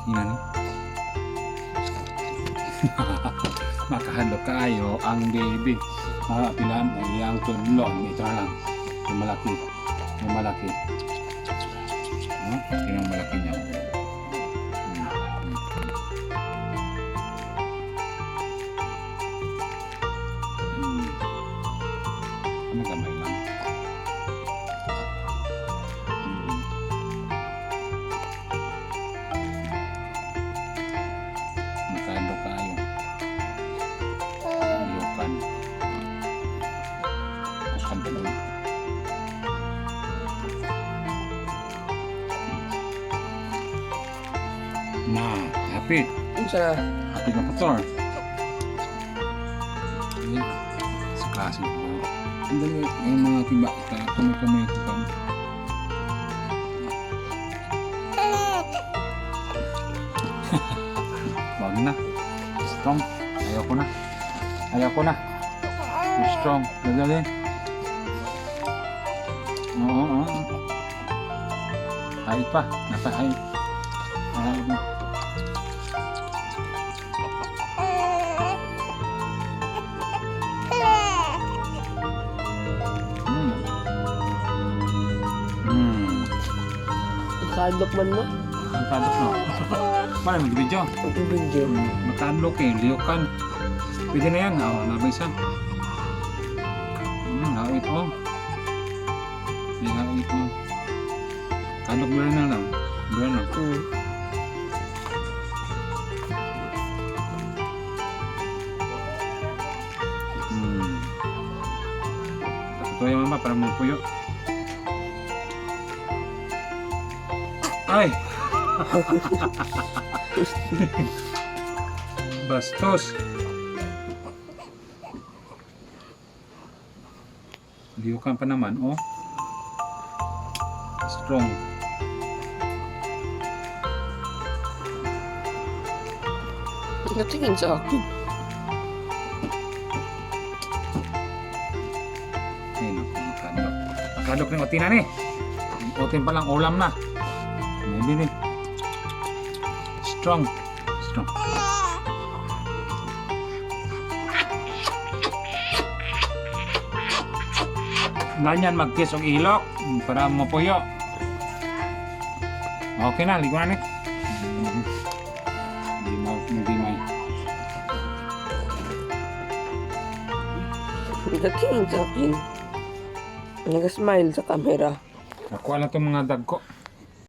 Ina ni. Makahadlok kayo ang baby. Pilan ay ang tudlon. Ito na lang. Yung malaki. Yung malaki. Ito yung malaki niya. Ano gamay lang. Makahadlok kayo. Iyokan. Kusan pa doon. Nah, hapit. Sa Hapit na motor. Sa klase ko. Ang dali, yung mga tiba, kamay ko pa. Wag na. Strong. Ayoko na. Ayoko na. Too strong. Dadali. Oo. Hait pa. Napahait. Hait na. kadlok man mo. Magkadok no? Paano mag-video? Mag-video. Magkadok eh, liukan. Pwede na yan, nabay isa. Hawit mo. Hawit mo. Kadok mo na lang. Gano'n. Ito yung mama para magpuyo. Ay! Bastos! Liukan pa naman, oh. Strong. Natingin sa akin. Ay, naku, makadok. Makadok ng otinan eh. Otin pa lang, ulam na. Maybe rin. Strong. Strong. Ganyan mag-kiss og ilok para mapuyo. Okay na, ligo na ni. Hindi may. Natingin sa akin. Nag-smile sa camera. Nakuha lang itong mga dagko.